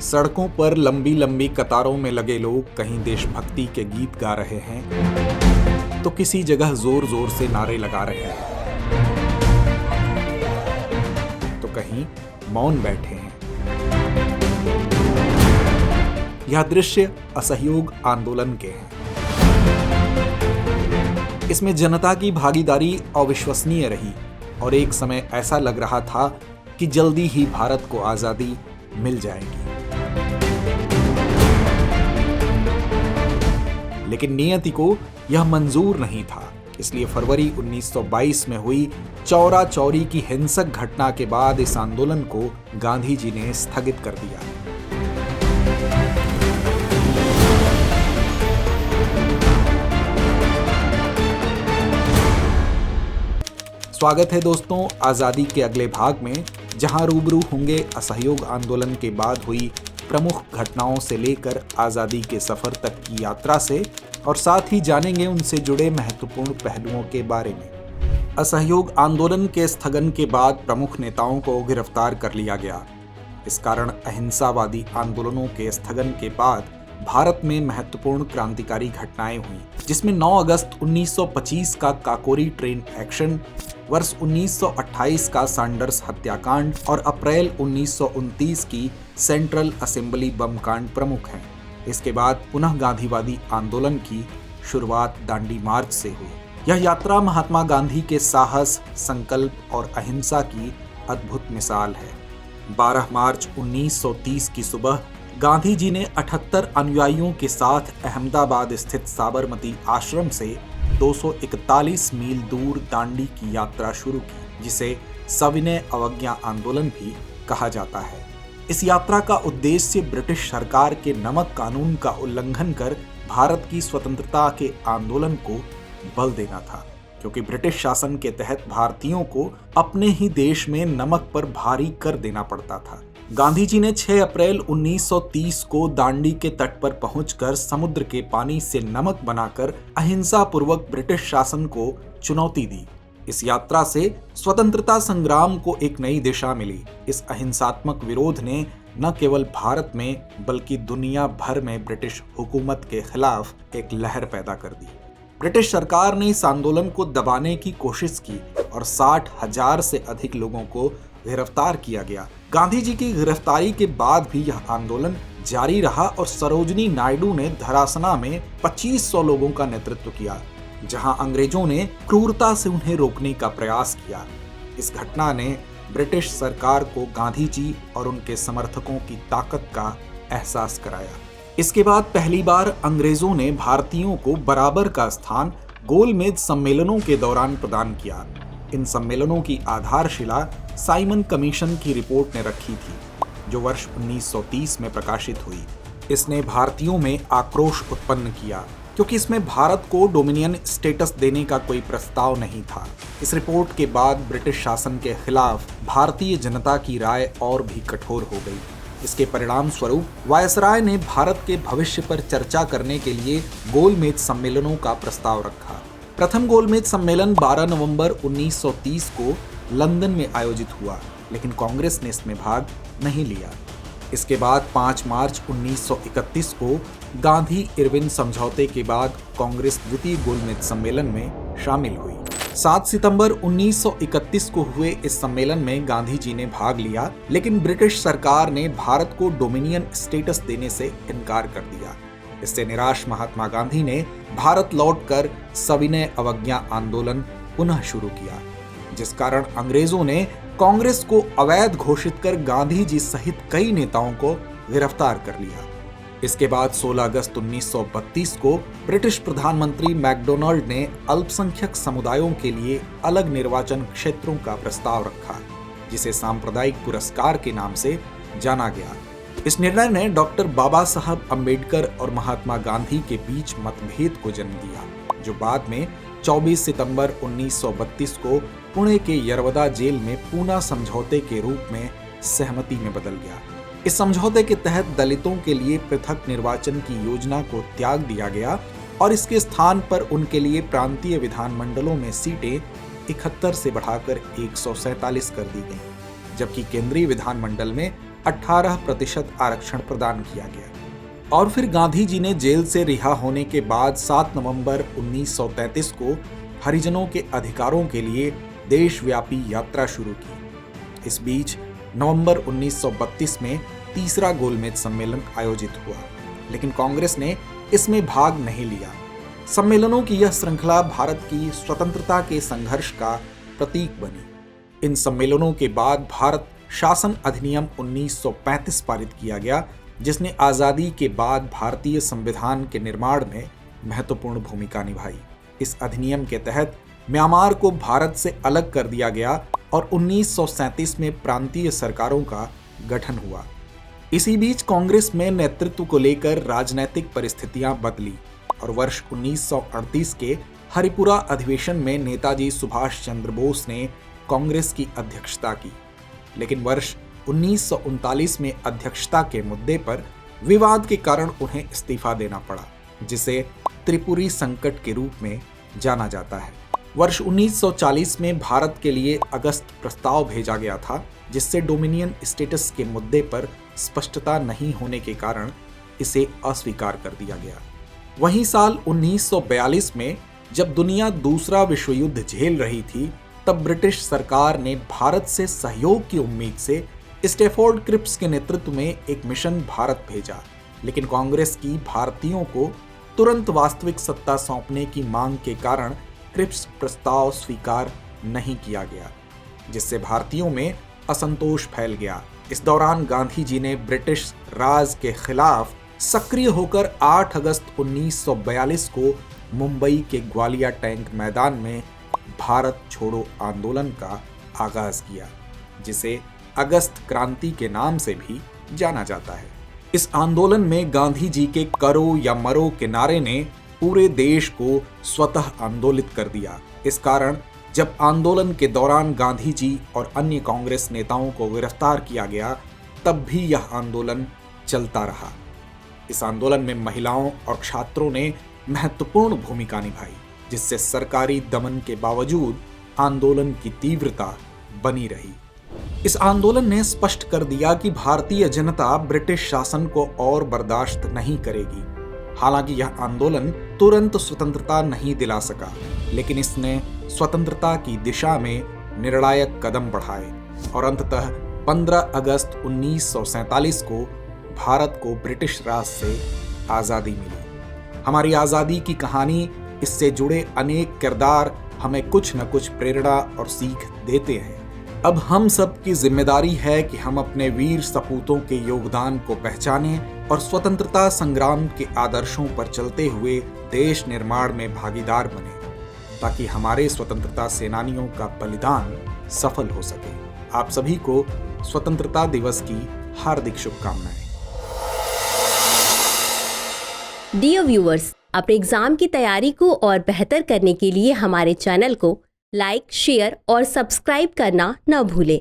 सड़कों पर लंबी लंबी कतारों में लगे लोग कहीं देशभक्ति के गीत गा रहे हैं तो किसी जगह जोर जोर से नारे लगा रहे हैं तो कहीं मौन बैठे हैं। यह दृश्य असहयोग आंदोलन के हैं। इसमें जनता की भागीदारी अविश्वसनीय रही और एक समय ऐसा लग रहा था कि जल्दी ही भारत को आजादी मिल जाएगी। लेकिन नियति को यह मंजूर नहीं था, इसलिए फरवरी 1922 में हुई चौरा चौरी की हिंसक घटना के बाद इस आंदोलन को गांधी जी ने स्थगित कर दिया। स्वागत है दोस्तों आजादी के अगले भाग में, जहां रूबरू होंगे असहयोग आंदोलन के बाद हुई प्रमुख घटनाओं से लेकर आजादी के सफर तक की यात्रा से, और साथ ही जानेंगे उनसे जुड़े महत्वपूर्ण पहलुओं के बारे में। असहयोग आंदोलन के स्थगन के बाद प्रमुख नेताओं को गिरफ्तार कर लिया गया। इस कारण अहिंसावादी आंदोलनों के स्थगन के बाद भारत में महत्वपूर्ण क्रांतिकारी घटनाएं हुई, जिसमें 9 अगस्त 1925 का काकोरी ट्रेन एक्शन, वर्ष 1928 का सैंडर्स हत्याकांड और अप्रैल 1929 की सेंट्रल असेंबली बम कांड प्रमुख हैं। इसके बाद पुनः गांधीवादी आंदोलन की शुरुआत दांडी मार्च से हुई। यह यात्रा महात्मा गांधी के साहस, संकल्प और अहिंसा की अद्भुत मिसाल है। 12 मार्च 1930 की सुबह गांधी जी ने 78 अनुयायियों के साथ अहमदाबाद स्थित साबरमती आश्रम से 241 मील दूर दांडी की यात्रा शुरू की, जिसे सविनय अवज्ञा आंदोलन भी कहा जाता है। इस यात्रा का उद्देश्य ब्रिटिश सरकार के नमक कानून का उल्लंघन कर भारत की स्वतंत्रता के आंदोलन को बल देना था, क्योंकि ब्रिटिश शासन के तहत भारतीयों को अपने ही देश में नमक पर भारी कर देना पड़ता था। गांधी जी ने 6 अप्रैल 1930 को दांडी के तट पर पहुंचकर समुद्र के पानी से नमक बनाकर अहिंसा पूर्वक ब्रिटिश शासन को चुनौती दी। इस यात्रा से स्वतंत्रता संग्राम को एक नई दिशा मिली। इस अहिंसात्मक विरोध ने न केवल भारत में बल्कि दुनिया भर में ब्रिटिश हुकूमत के खिलाफ एक लहर पैदा कर दी। ब्रिटिश सरकार ने इस आंदोलन को दबाने की कोशिश की और 60,000 से अधिक लोगों को गिरफ्तार किया गया। गांधी जी की गिरफ्तारी के बाद भी यह आंदोलन जारी रहा और सरोजिनी नायडू ने धरासना में 2500 लोगों का नेतृत्व किया, जहां अंग्रेजों ने क्रूरता से उन्हें रोकने का प्रयास किया। इस घटना ने ब्रिटिश सरकार को गांधी जी और उनके समर्थकों की ताकत का एहसास कराया। इसके बाद पहली बार अंग्रेजों ने भारतीयों को बराबर का स्थान गोलमेज सम्मेलनों के दौरान प्रदान किया। इन सम्मेलनों की आधारशिला साइमन कमीशन की रिपोर्ट ने रखी थी, जो वर्ष 1930 में प्रकाशित हुई। इसने भारतीयों में आक्रोश उत्पन्न किया, क्योंकि इसमें भारत को डोमिनियन स्टेटस देने का कोई प्रस्ताव नहीं था। इस रिपोर्ट के बाद ब्रिटिश शासन के खिलाफ भारतीय जनता की राय और भी कठोर हो गई। इसके परिणाम स्वरूप वायसराय ने भारत के भविष्य पर चर्चा करने के लिए गोलमेज सम्मेलनों का प्रस्ताव रखा। प्रथम गोलमेज सम्मेलन 12 नवंबर 1930 को लंदन में आयोजित हुआ, लेकिन कांग्रेस ने इसमें भाग नहीं लिया। इसके बाद 5 मार्च 1931 को गांधी इरविन समझौते के बाद कांग्रेस द्वितीय गोलमेज सम्मेलन में शामिल हुई। 7 सितंबर 1931 को हुए इस सम्मेलन में गांधी जी ने भाग लिया, लेकिन ब्रिटिश सरकार ने भारत को डोमिनियन स्टेटस देने से इनकार कर दिया। इससे निराश महात्मा गांधी ने भारत लौटकर सविनय अवज्ञा आंदोलन पुनः शुरू किया, जिस कारण अंग्रेजों ने कांग्रेस को अवैध घोषित कर गांधी जी सहित कई नेताओं को गिरफ्तार कर लिया। इसके बाद 16 अगस्त 1932 को ब्रिटिश प्रधानमंत्री मैकडोनाल्ड ने अल्पसंख्यक समुदायों के लिए अलग निर्वाचन क्षेत्रों का प्रस्ताव रखा, जिसे सांप्रदायिक पुरस्कार के नाम से जाना गया। इस निर्णय ने डॉक्टर बाबा साहब अम्बेडकर और महात्मा गांधी के बीच मतभेद को जन्म दिया, जो बाद में 24 सितंबर 1932 को पुणे के यरवदा जेल में पूना समझौते के रूप में सहमति में बदल गया। इस समझौते के तहत दलितों के लिए पृथक निर्वाचन की योजना को त्याग दिया गया और इसके स्थान पर उनके लिए प्रांतीय विधानमंडलों में सीटें 71 से बढ़ाकर 147 कर दी गईं, जबकि केंद्रीय विधानमंडल में 18% आरक्षण प्रदान किया गया। और फिर गांधी जी ने जेल से रिहा होने के बाद 7 नवंबर 1933 को हरिजनों के अधिकारों के लिए देशव्यापी यात्रा शुरू की। इस बीच नवंबर 1932 में तीसरा गोलमेज सम्मेलन आयोजित हुआ, लेकिन कांग्रेस ने इसमें भाग नहीं लिया। सम्मेलनों की यह श्रृंखला भारत की स्वतंत्रता के संघर्ष का प्रतीक बनी। इन सम्मेलनों के बाद भारत शासन अधिनियम 1935 पारित किया गया, जिसने आजादी के बाद भारतीय संविधान के निर्माण में महत्वपूर्ण भूमिका निभाई। इस अधिनियम के तहत म्यांमार को भारत से अलग कर दिया गया और 1937 में प्रांतीय सरकारों का गठन हुआ। इसी बीच कांग्रेस में नेतृत्व को लेकर राजनीतिक परिस्थितियां बदली और वर्ष 1938 के हरिपुरा अधिवेशन में नेताजी सुभाष चंद्र बोस ने कांग्रेस की अध्यक्षता की, लेकिन वर्ष 1939 में अध्यक्षता के मुद्दे पर विवाद के कारण उन्हें इस्तीफा देना पड़ा, जिसे त्रिपुरी संकट के रूप में जाना जाता है। वर्ष 1940 में भारत के लिए अगस्त प्रस्ताव भेजा गया था, जिससे डोमिनियन स्टेटस के मुद्दे पर स्पष्टता नहीं होने के कारण इसे अस्वीकार कर दिया गया। वहीं साल 1942 में जब दुनिया दूसरा विश्व युद्ध झेल रही थी, तब ब्रिटिश सरकार ने भारत से सहयोग की उम्मीद से स्टैफोर्ड क्रिप्स के नेतृत्व में एक मिशन भारत भेजा, लेकिन कांग्रेस की भारतीयों को तुरंत वास्तविक सत्ता सौंपने की मांग के कारण क्रिप्स प्रस्ताव स्वीकार नहीं किया गया, जिससे भारतीयों में असंतोष फैल गया। इस दौरान गांधी जी ने ब्रिटिश राज के खिलाफ सक्रिय होकर 8 अगस्त 1942 को मुंबई के ग्वालिया टैंक मैदान में भारत छोड़ो आंदोलन का आगाज किया, जिसे अगस्त क्रांति के नाम से भी जाना जाता है। इस आंदोलन में गांधी जी के करो या मरो के नारे ने पूरे देश को स्वतः आंदोलित कर दिया। इस कारण जब आंदोलन के दौरान गांधी जी और अन्य कांग्रेस नेताओं को गिरफ्तार किया गया, तब भी यह आंदोलन चलता रहा। इस आंदोलन में महिलाओं और छात्रों ने महत्वपूर्ण भूमिका निभाई, जिससे सरकारी दमन के बावजूद आंदोलन की तीव्रता बनी रही। इस आंदोलन ने स्पष्ट कर दिया कि भारतीय जनता ब्रिटिश शासन को और बर्दाश्त नहीं करेगी। हालांकि यह आंदोलन तुरंत स्वतंत्रता नहीं दिला सका, लेकिन इसने स्वतंत्रता की दिशा में निर्णायक कदम बढ़ाए और अंततः 15 अगस्त 1947 को भारत को ब्रिटिश राज से आजादी मिली। हमारी आजादी की कहानी, इससे जुड़े अनेक किरदार हमें कुछ न कुछ प्रेरणा और सीख देते हैं। अब हम सब की जिम्मेदारी है कि हम अपने वीर सपूतों के योगदान को पहचानें और स्वतंत्रता संग्राम के आदर्शों पर चलते हुए देश निर्माण में भागीदार बने, ताकि हमारे स्वतंत्रता सेनानियों का बलिदान सफल हो सके। आप सभी को स्वतंत्रता दिवस की हार्दिक शुभकामनाएं। डियर व्यूअर्स, अपने एग्जाम की तैयारी को और बेहतर करने के लिए हमारे चैनल को लाइक, शेयर और सब्सक्राइब करना न भूलें।